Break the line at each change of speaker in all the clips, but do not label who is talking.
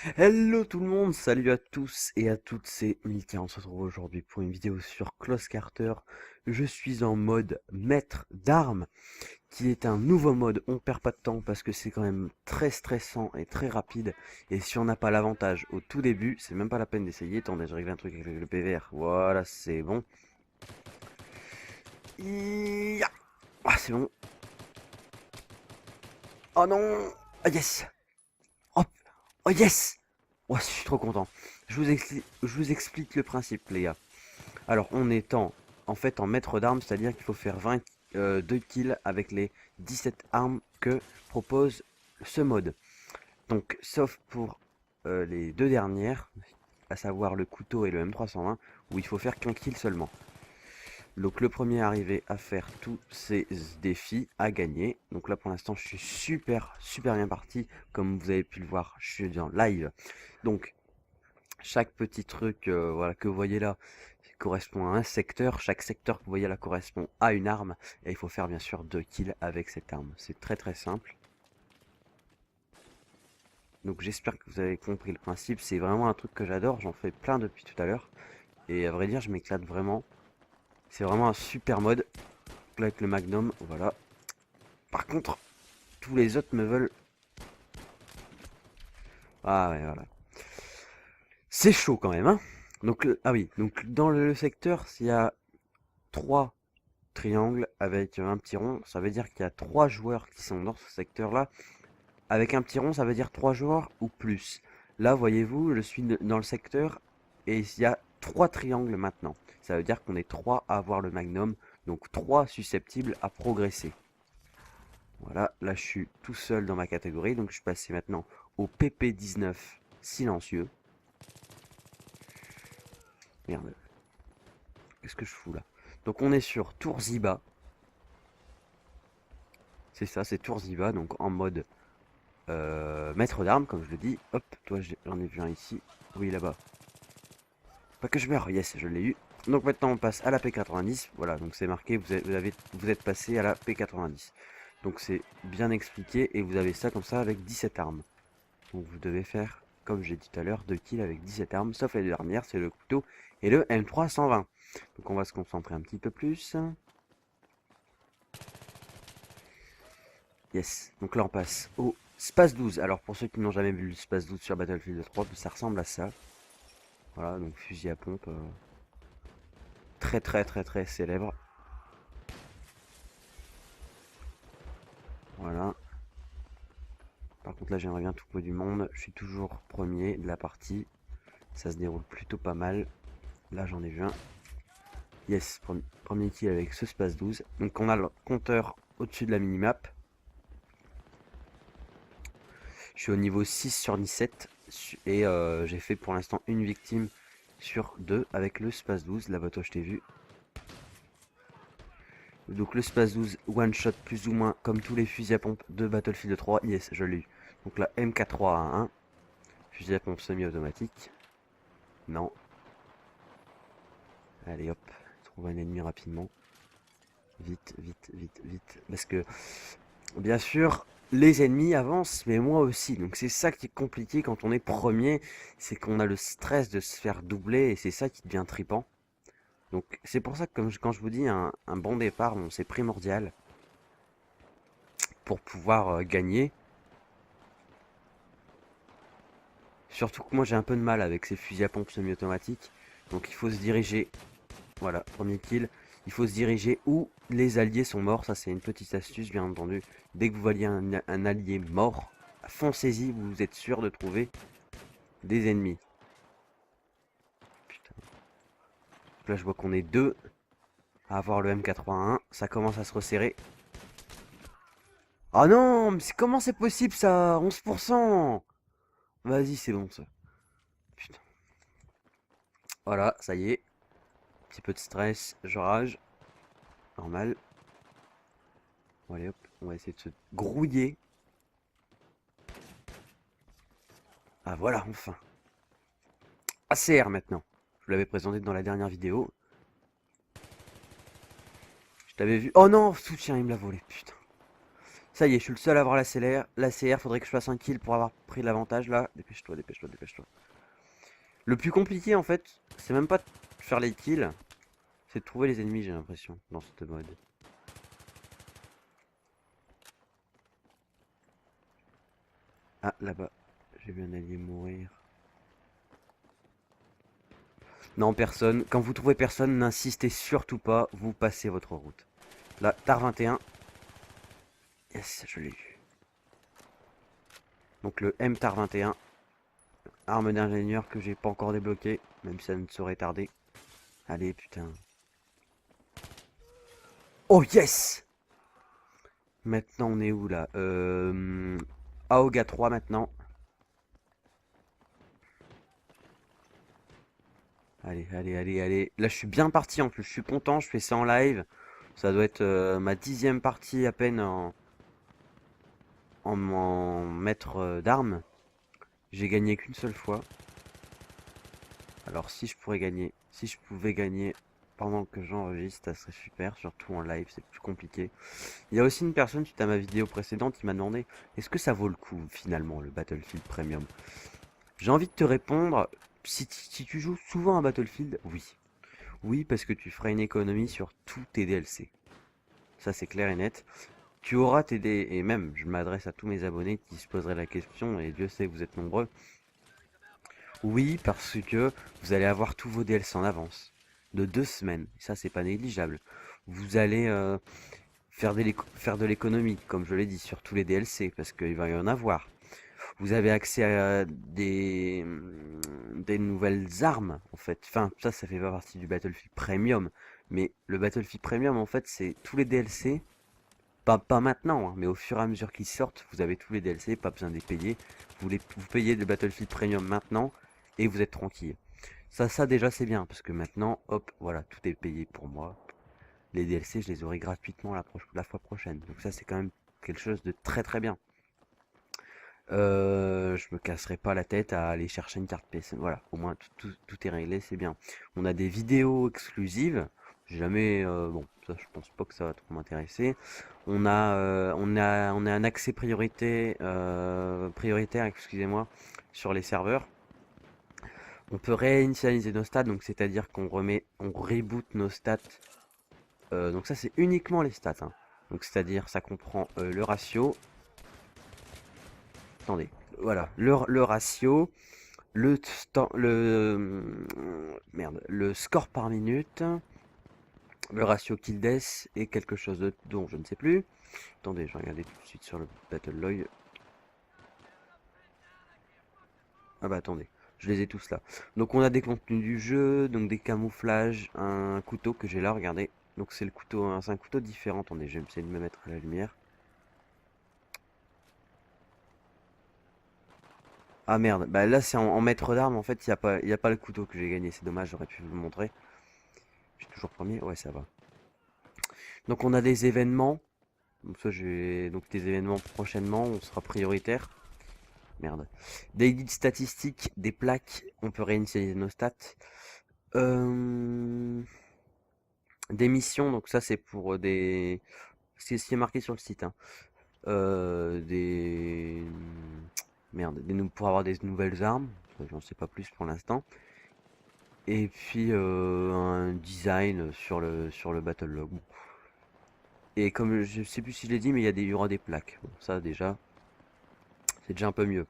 Hello tout le monde, salut à tous et à toutes, c'est Milka. On se retrouve aujourd'hui pour une vidéo sur Close Carter. Je suis en mode maître d'armes, qui est un nouveau mode. On perd pas de temps parce que c'est quand même très stressant et très rapide. Et si on n'a pas l'avantage au tout début, c'est même pas la peine d'essayer. Attendez, je règle un truc avec le PVR. Voilà, c'est bon. Ya. Ah, c'est bon. Oh non. Ah yes. Oh, oh yes. Oh, je suis trop content. Je vous explique le principe, les gars. Alors, on est en maître d'armes, c'est-à-dire qu'il faut faire 2 kills avec les 17 armes que propose ce mode. Donc, sauf pour les deux dernières, à savoir le couteau et le M320, où il faut faire qu'un kill seulement. Donc, le premier arrivé à faire tous ces défis a gagné. Donc là, pour l'instant, je suis super bien parti. Comme vous avez pu le voir, je suis en live. Donc, chaque petit truc voilà, que vous voyez là correspond à un secteur. Chaque secteur que vous voyez là correspond à une arme. Et il faut faire bien sûr 2 kills avec cette arme. C'est très simple. Donc j'espère que vous avez compris le principe. C'est vraiment un truc que j'adore. J'en fais plein depuis tout à l'heure. Et à vrai dire, je m'éclate vraiment. C'est vraiment un super mode. Là, avec le Magnum, voilà. Par contre, tous les autres me veulent... Ah ouais, voilà. C'est chaud quand même, hein. Donc, ah oui, donc dans le secteur, s'il y a 3 triangle avec un petit rond, ça veut dire qu'il y a 3 joueurs qui sont dans ce secteur-là. Avec un petit rond, ça veut dire 3 joueurs ou plus. Là, voyez-vous, je suis dans le secteur et il y a 3 triangles maintenant. Ça veut dire qu'on est 3 à avoir le magnum, donc 3 susceptibles à progresser. Voilà, là je suis tout seul dans ma catégorie, donc je suis passé maintenant au PP19 silencieux. Merde, qu'est-ce que je fous là? Donc on est sur Tourziba. C'est ça, c'est Tourziba, donc en mode maître d'armes, comme je le dis. Hop, toi j'en ai vu un ici. Oui, là-bas. Pas que je meurs, yes, je l'ai eu. Donc maintenant on passe à la P90. Voilà, donc c'est marqué, vous êtes passé à la P90. Donc c'est bien expliqué et vous avez ça comme ça avec 17 armes. Donc vous devez faire, comme j'ai dit tout à l'heure, 2 kills avec 17 armes, sauf les deux dernières, c'est le couteau et le M320. Donc on va se concentrer un petit peu plus. Yes, donc là on passe au Space 12. Alors pour ceux qui n'ont jamais vu le Space 12 sur Battlefield 3, ça ressemble à ça. Voilà, donc fusil à pompe. Très célèbre. Voilà. Par contre là j'aimerais bien tout du monde. Je suis toujours premier de la partie. Ça se déroule plutôt pas mal. Là j'en ai vu un. Yes, premier kill avec ce Space 12. Donc on a le compteur au-dessus de la minimap. Je suis au niveau 6 sur 17. Et j'ai fait pour l'instant une victime sur 2 avec le Space 12. Là-bas toi je t'ai vu. Donc le Space 12 one shot plus ou moins comme tous les fusils à pompe de Battlefield 3. Yes, je l'ai eu. Donc la MK3A1. Fusil à pompe semi-automatique. Non. Allez hop. Trouve un ennemi rapidement. Vite. Parce que bien sûr, les ennemis avancent, mais moi aussi. Donc c'est ça qui est compliqué quand on est premier. C'est qu'on a le stress de se faire doubler et c'est ça qui devient tripant. Donc c'est pour ça que quand je vous dis un bon départ, bon, c'est primordial pour pouvoir gagner. Surtout que moi j'ai un peu de mal avec ces fusils à pompe semi-automatiques. Donc il faut se diriger. Voilà, premier kill. Il faut se diriger où les alliés sont morts. Ça c'est une petite astuce bien entendu. Dès que vous voyez un allié mort, foncez-y, vous êtes sûr de trouver des ennemis. Putain. Là je vois qu'on est deux à avoir le MK3A1. Ça commence à se resserrer. Ah non, mais comment c'est possible ça? 11%. Vas-y, c'est bon ça. Putain. Voilà, ça y est. Petit peu de stress, je rage. Normal. Bon, allez hop, on va essayer de se grouiller. Ah voilà, enfin. ACR maintenant. Je vous l'avais présenté dans la dernière vidéo. Je t'avais vu. Oh non, soutien, il me l'a volé, putain. Ça y est, je suis le seul à avoir la CR, faudrait que je fasse un kill pour avoir pris l'avantage là. Dépêche-toi, dépêche-toi, dépêche-toi. Le plus compliqué en fait, c'est même pas de faire les kills, c'est de trouver les ennemis, j'ai l'impression, dans ce mode. Ah, là-bas, j'ai vu un allié mourir. Non, personne. Quand vous trouvez personne, n'insistez surtout pas, vous passez votre route. Là, TAR 21. Yes, je l'ai eu. Donc le M-TAR 21, arme d'ingénieur que j'ai pas encore débloqué, même si ça ne saurait tarder. Allez, putain. Oh yes! Maintenant, on est où là Aoga 3 maintenant. Allez, allez, allez, allez. Là, je suis bien parti en plus. Je suis content. Je fais ça en live. Ça doit être ma 10e partie à peine en maître d'armes. J'ai gagné qu'une seule fois. Alors, si je pouvais gagner pendant que j'enregistre, ça serait super. Surtout en live, c'est plus compliqué. Il y a aussi une personne suite à ma vidéo précédente qui m'a demandé est-ce que ça vaut le coup finalement le Battlefield Premium. J'ai envie de te répondre, si tu joues souvent à Battlefield, oui. Oui, parce que tu feras une économie sur tous tes DLC. Ça, c'est clair et net. Tu auras tes DLC, et même, je m'adresse à tous mes abonnés qui se poseraient la question, et Dieu sait que vous êtes nombreux. Oui, parce que vous allez avoir tous vos DLC en avance. De 2 semaines. Ça, c'est pas négligeable. Vous allez faire de l'économie, comme je l'ai dit, sur tous les DLC, parce qu'il va y en avoir. Vous avez accès à des nouvelles armes, en fait. Enfin, ça fait pas partie du Battlefield Premium. Mais le Battlefield Premium, en fait, c'est tous les DLC. Pas maintenant, hein, mais au fur et à mesure qu'ils sortent, vous avez tous les DLC, pas besoin de les payer. Vous payez le Battlefield Premium maintenant, et vous êtes tranquille. Ça déjà, c'est bien, parce que maintenant, hop, voilà, tout est payé pour moi. Les DLC, je les aurai gratuitement la fois prochaine. Donc ça, c'est quand même quelque chose de très très bien. Je me casserai pas la tête à aller chercher une carte PS. Voilà, au moins tout est réglé, c'est bien. On a des vidéos exclusives. Jamais, bon, ça je pense pas que ça va trop m'intéresser. On a un accès prioritaire, excusez-moi, sur les serveurs. On peut réinitialiser nos stats, donc c'est-à-dire on reboot nos stats. Donc ça c'est uniquement les stats, hein. Donc c'est-à-dire ça comprend le ratio. Attendez, voilà, le ratio, le score par minute, le ratio kill death et quelque chose dont je ne sais plus. Attendez, je vais regarder tout de suite sur le Battle Log. Ah bah attendez, je les ai tous là. Donc on a des contenus du jeu, donc des camouflages, un couteau que j'ai là, regardez. Donc c'est le couteau, hein, c'est un couteau différent. Attendez, je vais essayer de me mettre à la lumière. Ah merde, bah là c'est en maître d'armes, en fait il y a pas le couteau que j'ai gagné, c'est dommage, j'aurais pu vous le montrer. Je suis toujours premier, ouais ça va. Donc on a des événements, donc ça j'ai donc des événements prochainement, on sera prioritaire. Merde. Des guides statistiques, des plaques, on peut réinitialiser nos stats. Euh, Des missions, donc ça c'est pour des. C'est ce qui est marqué sur le site, hein. Des. Merde, pour avoir des nouvelles armes, j'en sais pas plus pour l'instant. Et puis un design sur le battle log. Bon. Et comme je sais plus si je l'ai dit, mais il y aura des plaques. Bon, ça déjà, c'est déjà un peu mieux.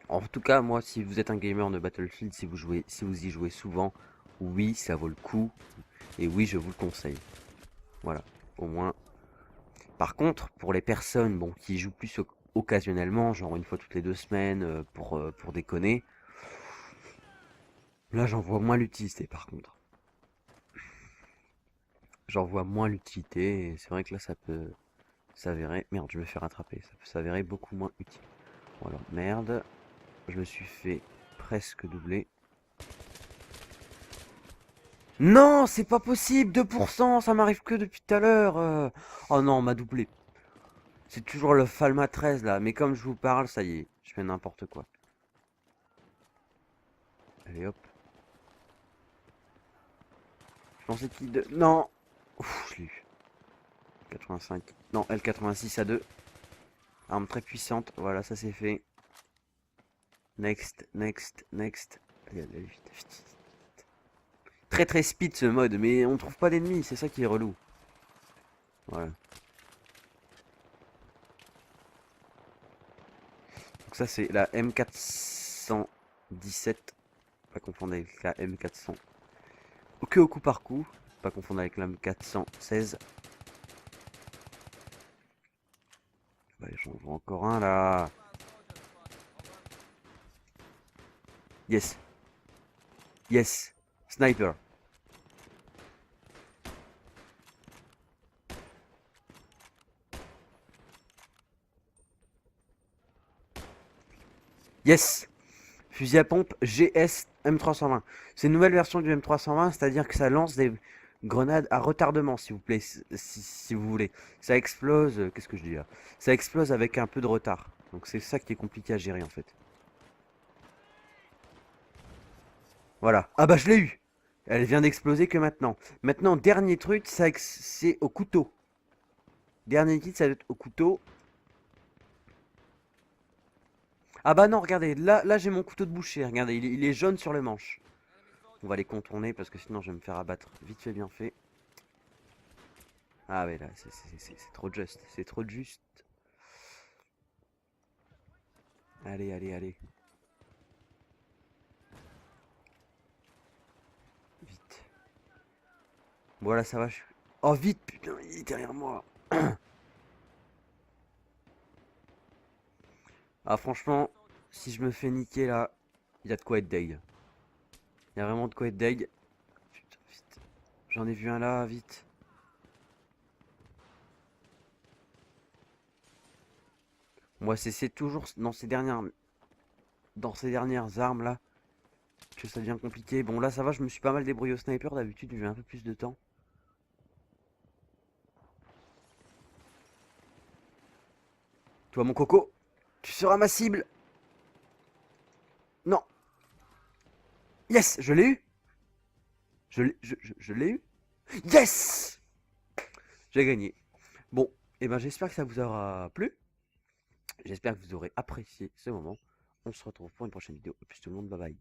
En tout cas, moi, si vous êtes un gamer de Battlefield, si vous y jouez souvent, oui, ça vaut le coup. Et oui, je vous le conseille. Voilà, au moins. Par contre, pour les personnes bon, qui jouent plus occasionnellement, genre une fois toutes les 2 semaines pour déconner, là j'en vois moins l'utilité par contre. J'en vois moins l'utilité et c'est vrai que là ça peut s'avérer. Merde, je me fais rattraper, ça peut s'avérer beaucoup moins utile. Bon alors, merde, je me suis fait presque doubler. Non, c'est pas possible, 2%, ça m'arrive que depuis tout à l'heure. Oh non, on m'a doublé. C'est toujours le Falma 13 là, mais comme je vous parle, ça y est, je fais n'importe quoi. Allez hop. Je pensais qu'il... Non. Ouf, je l'ai eu. 85. Non, L86 à 2. Arme très puissante. Voilà, ça c'est fait. Next, next, next. Allez, allez, vite, vite. Très très speed ce mode, mais on trouve pas d'ennemis, c'est ça qui est relou. Voilà. Donc ça c'est la M417. Pas confondre avec la M400. Que au coup par coup. Pas confondre avec la M416. Bah, j'en vois encore un là. Yes. Yes. Sniper. Yes. Fusil à pompe GS M320. C'est une nouvelle version du M320, c'est-à-dire que ça lance des grenades à retardement, s'il vous plaît, si vous voulez. Ça explose, qu'est-ce que je dis là? Ça explose avec un peu de retard. Donc c'est ça qui est compliqué à gérer en fait. Voilà. Ah bah je l'ai eu. Elle vient d'exploser que maintenant. Maintenant, dernier truc, c'est au couteau. Dernier kit, ça va être au couteau. Ah bah non, regardez, là j'ai mon couteau de boucher. Regardez, il est jaune sur le manche. On va les contourner parce que sinon je vais me faire abattre. Vite fait, bien fait. Ah ouais, là, c'est trop juste. C'est trop juste. Allez, allez, allez. Vite. Voilà, ça va. Oh, vite, putain, il est derrière moi. Ah, franchement, si je me fais niquer là, il y a de quoi être deg. Il y a vraiment de quoi être deg. Putain, vite. J'en ai vu un là, vite. Moi, c'est toujours dans ces dernières armes là que ça devient compliqué. Bon, là, ça va, je me suis pas mal débrouillé au sniper. D'habitude, j'ai un peu plus de temps. Toi, mon coco, tu seras ma cible. Non. Yes, je l'ai eu. Je l'ai eu. Yes. J'ai gagné. Bon, et ben j'espère que ça vous aura plu. J'espère que vous aurez apprécié ce moment. On se retrouve pour une prochaine vidéo. Et puis tout le monde, bye bye.